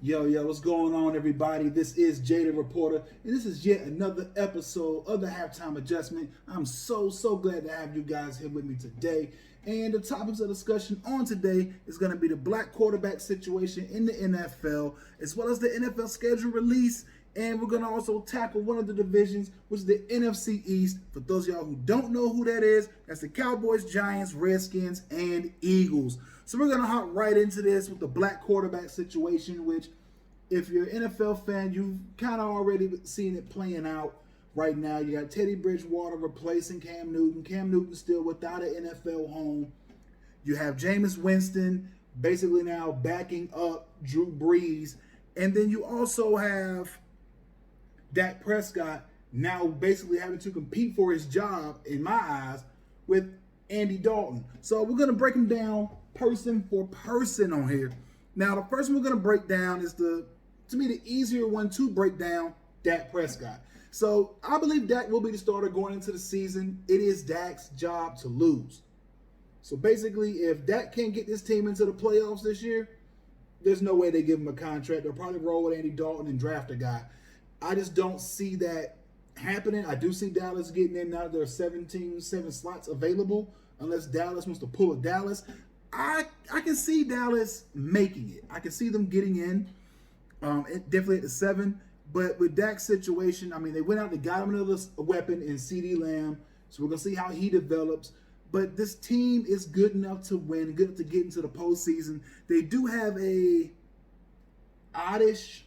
Yo, what's going on, everybody? This is Jada Reporter, and this is yet another episode of the Halftime Adjustment. I'm so glad to have you guys here with me today. And the topics of discussion on today is going to be the black quarterback situation in the NFL, as well as the NFL schedule release. And we're going to also tackle one of the divisions, which is the NFC East. For those of y'all who don't know who that is, that's the Cowboys, Giants, Redskins, and Eagles. So we're going to hop right into this with the black quarterback situation, which if you're an NFL fan, you've kind of already seen it playing out right now. You got Teddy Bridgewater replacing Cam Newton. Cam Newton still without an NFL home. You have Jameis Winston basically now backing up Drew Brees. And then you also have Dak Prescott now basically having to compete for his job, in my eyes, with Andy Dalton. So we're going to break them down person for person on here. Now, the first one we're going to break down is to me, the easier one to break down, Dak Prescott. So I believe Dak will be the starter going into the season. It is Dak's job to lose. So basically, if Dak can't get this team into the playoffs this year, there's no way they give him a contract. They'll probably roll with Andy Dalton and draft a guy. I just don't see that happening. I do see Dallas getting in now. There are 7 slots available, unless Dallas wants to pull a Dallas. I can see Dallas making it. I can see them getting in, definitely at the 7. But with Dak's situation, I mean, they went out and got him another weapon in CeeDee Lamb. So we're going to see how he develops. But this team is good enough to win, good enough to get into the postseason. They do have a oddish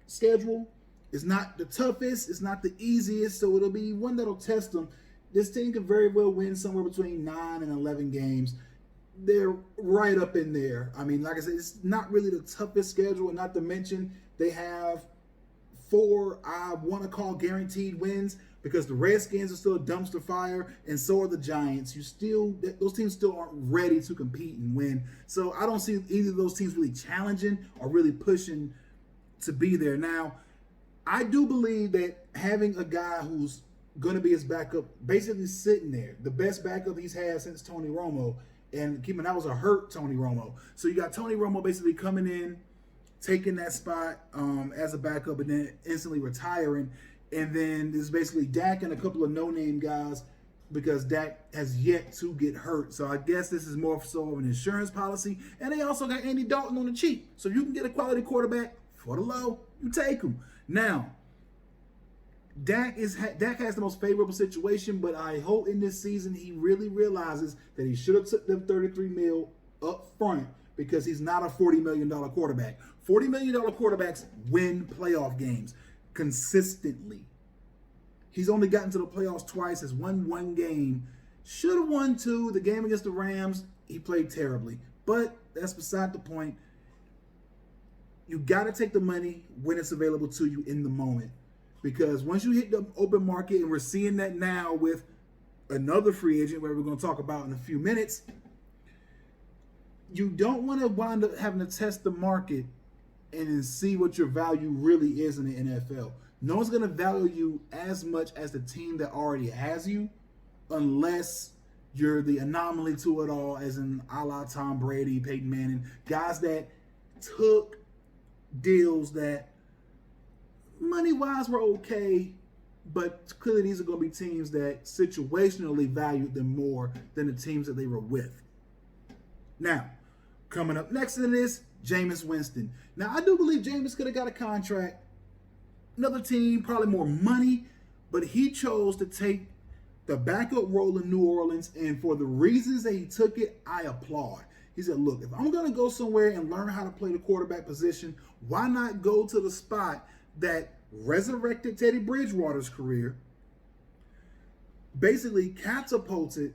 schedule. It's not the toughest. It's not the easiest. So it'll be one that'll test them. This team could very well win somewhere between 9 and 11 games. They're right up in there. I mean, like I said, it's not really the toughest schedule. And not to mention, they have 4, I want to call guaranteed wins, because the Redskins are still a dumpster fire, and so are the Giants. Those teams still aren't ready to compete and win. So I don't see either of those teams really challenging or really pushing to be there. Now, I do believe that having a guy who's going to be his backup, basically sitting there, the best backup he's had since Tony Romo, and keeping that was a hurt Tony Romo. So you got Tony Romo basically coming in, taking that spot as a backup, and then instantly retiring. And then there's basically Dak and a couple of no-name guys, because Dak has yet to get hurt. So I guess this is more so of an insurance policy. And they also got Andy Dalton on the cheap. So you can get a quality quarterback for the low, you take him. Now, Dak has the most favorable situation, but I hope in this season he really realizes that he should have took them $33 million up front, because he's not a $40 million quarterback. $40 million quarterbacks win playoff games consistently. He's only gotten to the playoffs twice, has won 1 game. Should have won 2. The game against the Rams, he played terribly. But that's beside the point. You got to take the money when it's available to you in the moment. Because once you hit the open market, and we're seeing that now with another free agent, where we're going to talk about in a few minutes, you don't want to wind up having to test the market and see what your value really is in the NFL. No one's going to value you as much as the team that already has you, unless you're the anomaly to it all, as in a la Tom Brady, Peyton Manning, guys that took deals that money-wise were okay, but clearly these are going to be teams that situationally valued them more than the teams that they were with. Now, coming up next in this, Jameis Winston. Now, I do believe Jameis could have got a contract, another team, probably more money, but he chose to take the backup role in New Orleans, and for the reasons that he took it, I applaud. He said, look, if I'm going to go somewhere and learn how to play the quarterback position, why not go to the spot that resurrected Teddy Bridgewater's career, basically catapulted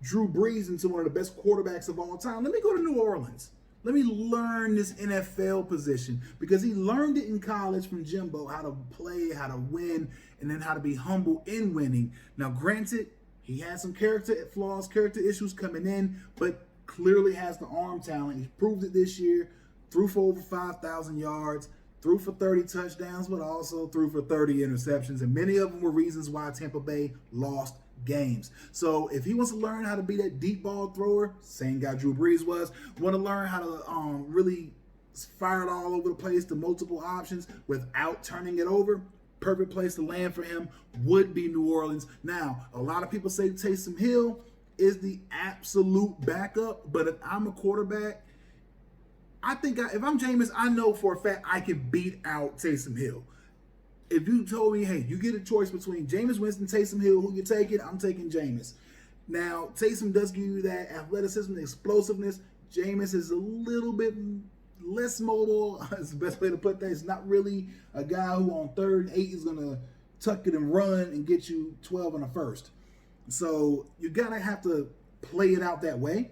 Drew Brees into one of the best quarterbacks of all time? Let me go to New Orleans. Let me learn this NFL position, because he learned it in college from Jimbo, how to play, how to win, and then how to be humble in winning. Now, granted, he had some character flaws, character issues coming in, but clearly has the arm talent. He proved it this year, threw for over 5,000 yards, threw for 30 touchdowns, but also threw for 30 interceptions. And many of them were reasons why Tampa Bay lost games. So if he wants to learn how to be that deep ball thrower, same guy Drew Brees was, want to learn how to really fired all over the place to multiple options without turning it over, perfect place to land for him would be New Orleans. Now, a lot of people say Taysom Hill is the absolute backup, but if I'm a quarterback, I think if I'm Jameis, I know for a fact I can beat out Taysom Hill. If you told me, hey, you get a choice between Jameis Winston, Taysom Hill, who you taking? I'm taking Jameis. Now, Taysom does give you that athleticism, explosiveness. Jameis is a little bit less mobile. That's the best way to put that. He's not really a guy who on 3rd and 8 is going to tuck it and run and get you 12 in a first. So you got to have to play it out that way.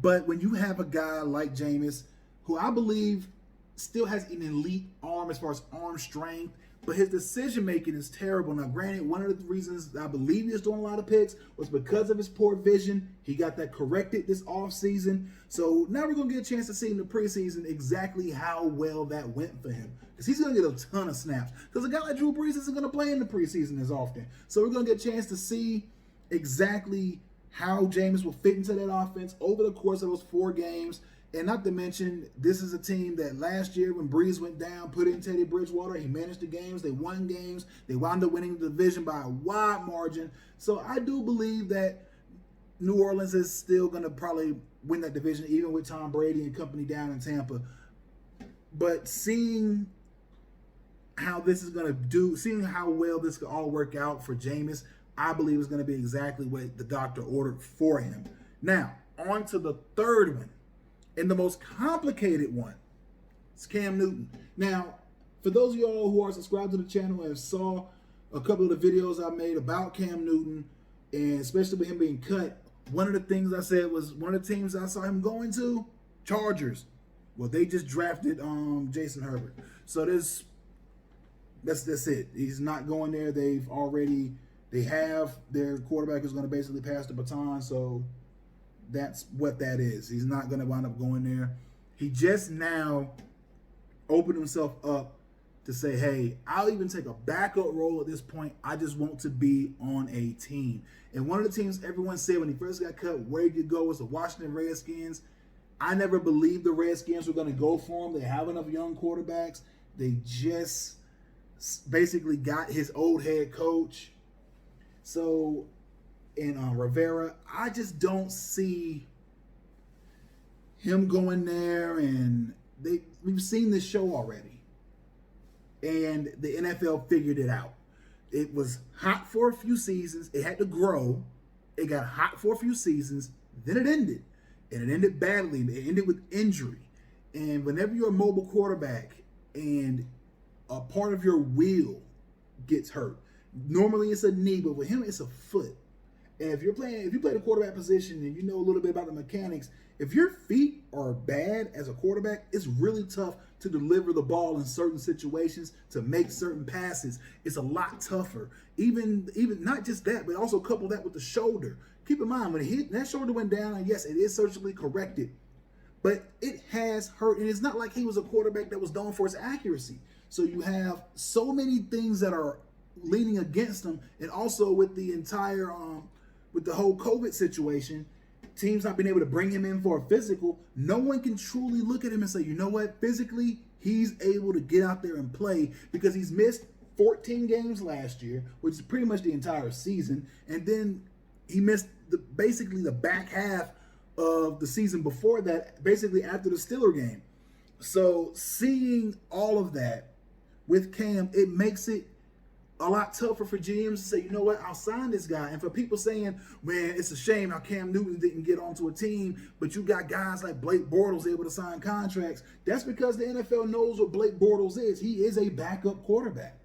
But when you have a guy like Jameis, who I believe still has an elite arm as far as arm strength, but his decision making is terrible. Now, granted, one of the reasons I believe he was doing a lot of picks was because of his poor vision. He got that corrected this offseason. So now we're going to get a chance to see in the preseason exactly how well that went for him. Because he's going to get a ton of snaps. Because a guy like Drew Brees isn't going to play in the preseason as often. So we're going to get a chance to see exactly how Jameis will fit into that offense over the course of those 4 games. And not to mention, this is a team that last year when Breeze went down, put in Teddy Bridgewater, he managed the games, they won games, they wound up winning the division by a wide margin. So I do believe that New Orleans is still going to probably win that division, even with Tom Brady and company down in Tampa. But seeing how this is going to do, seeing how well this could all work out for Jameis, I believe is going to be exactly what the doctor ordered for him. Now, on to the third one. And the most complicated one is Cam Newton. Now, for those of y'all who are subscribed to the channel and saw a couple of the videos I made about Cam Newton, and especially with him being cut, one of the things I said was one of the teams I saw him going to, Chargers. Well, they just drafted Jason Herbert. So that's it. He's not going there. They have their quarterback is going to basically pass the baton. So that's what that is. He's not going to wind up going there. He just now opened himself up to say, hey, I'll even take a backup role at this point. I just want to be on a team. And one of the teams everyone said when he first got cut, where he could go was the Washington Redskins. I never believed the Redskins were going to go for him. They have enough young quarterbacks. They just basically got his old head coach. So, and Rivera, I just don't see him going there. And we've seen this show already. And the NFL figured it out. It was hot for a few seasons. It had to grow. It got hot for a few seasons. Then it ended. And it ended badly. It ended with injury. And whenever you're a mobile quarterback and a part of your wheel gets hurt, normally it's a knee, but with him it's a foot. And if you play the quarterback position and you know a little bit about the mechanics, if your feet are bad as a quarterback, it's really tough to deliver the ball in certain situations, to make certain passes. It's a lot tougher. Even not just that, but also couple that with the shoulder. Keep in mind, when that shoulder went down, and yes, it is surgically corrected, but it has hurt. And it's not like he was a quarterback that was known for his accuracy. So you have so many things that are leaning against him, and also with the entire with the whole COVID situation, teams not being able to bring him in for a physical, no one can truly look at him and say, you know what, physically, he's able to get out there and play, because he's missed 14 games last year, which is pretty much the entire season. And then he missed basically the back half of the season before that, basically after the Steelers game. So seeing all of that with Cam, it makes it a lot tougher for GMs to say, you know what, I'll sign this guy. And for people saying, man, it's a shame how Cam Newton didn't get onto a team, but you got guys like Blake Bortles able to sign contracts. That's because the NFL knows what Blake Bortles is. He is a backup quarterback.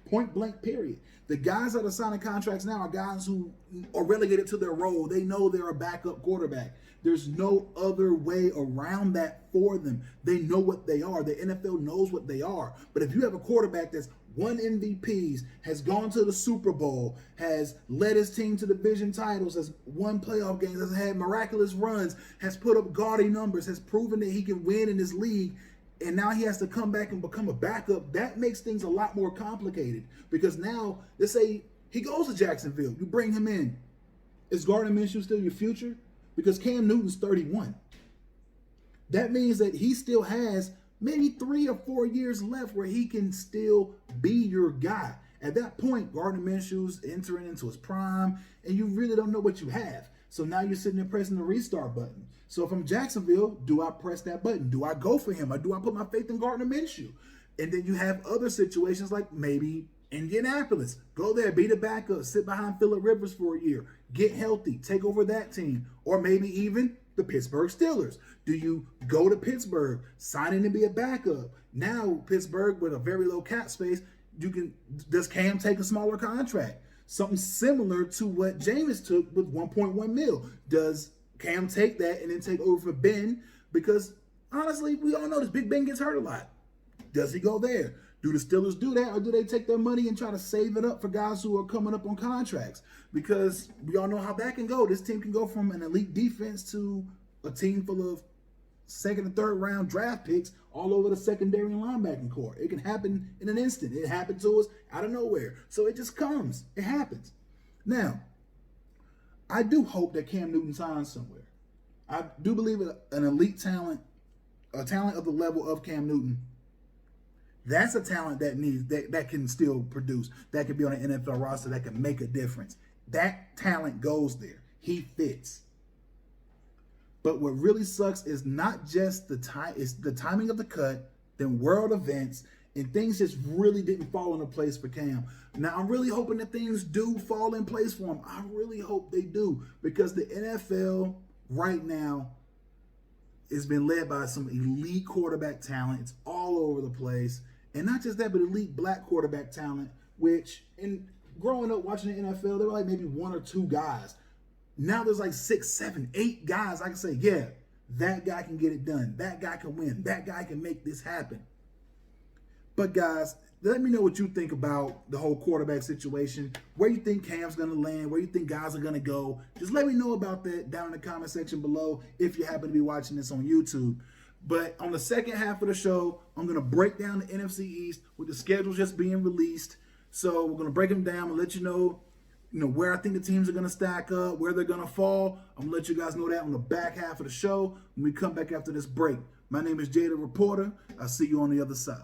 Point blank, period. The guys that are signing contracts now are guys who are relegated to their role. They know they're a backup quarterback. There's no other way around that for them. They know what they are. The NFL knows what they are. But if you have a quarterback that's won MVPs, has gone to the Super Bowl, has led his team to division titles, has won playoff games, has had miraculous runs, has put up gaudy numbers, has proven that he can win in this league, and now he has to come back and become a backup, that makes things a lot more complicated. Because now, let's say he goes to Jacksonville, you bring him in. Is Gardner Minshew still your future? Because Cam Newton's 31. That means that he still has maybe 3 or 4 years left where he can still be your guy. At that point, Gardner Minshew's entering into his prime, and you really don't know what you have. So now you're sitting there pressing the restart button. So if I'm Jacksonville, do I press that button? Do I go for him, or do I put my faith in Gardner Minshew? And then you have other situations like maybe Indianapolis. Go there, be the backup, sit behind Phillip Rivers for a year, get healthy, take over that team. Or maybe even the Pittsburgh Steelers. Do you go to Pittsburgh, sign in to be a backup? Now Pittsburgh, with a very low cap space, does Cam take a smaller contract? Something similar to what Jameis took with 1.1 mil. Does Cam take that and then take over for Ben? Because honestly, we all know this Big Ben gets hurt a lot. Does he go there? Do the Steelers do that, or do they take their money and try to save it up for guys who are coming up on contracts? Because we all know how that can go. This team can go from an elite defense to a team full of second and third round draft picks all over the secondary and linebacking core. It can happen in an instant. It happened to us out of nowhere. So it just comes. It happens. Now, I do hope that Cam Newton signs somewhere. I do believe an elite talent, a talent of the level of Cam Newton, that's a talent that can still produce, that can be on an NFL roster, that can make a difference. That talent goes there. He fits. But what really sucks is not just it's the timing of the cut, then world events, and things just really didn't fall into place for Cam. Now, I'm really hoping that things do fall in place for him. I really hope they do, because the NFL right now has been led by some elite quarterback talent. It's all over the place. And not just that, but elite black quarterback talent, which in growing up watching the NFL, there were like maybe 1 or 2 guys. Now there's like 6, 7, 8 guys I can say, yeah, that guy can get it done. That guy can win. That guy can make this happen. But guys, let me know what you think about the whole quarterback situation. Where you think Cam's going to land, where you think guys are going to go. Just let me know about that down in the comment section below if you happen to be watching this on YouTube. But on the second half of the show, I'm going to break down the NFC East with the schedules just being released. So we're going to break them down and let you know, where I think the teams are going to stack up, where they're going to fall. I'm going to let you guys know that on the back half of the show when we come back after this break. My name is Jay the Reporter. I'll see you on the other side.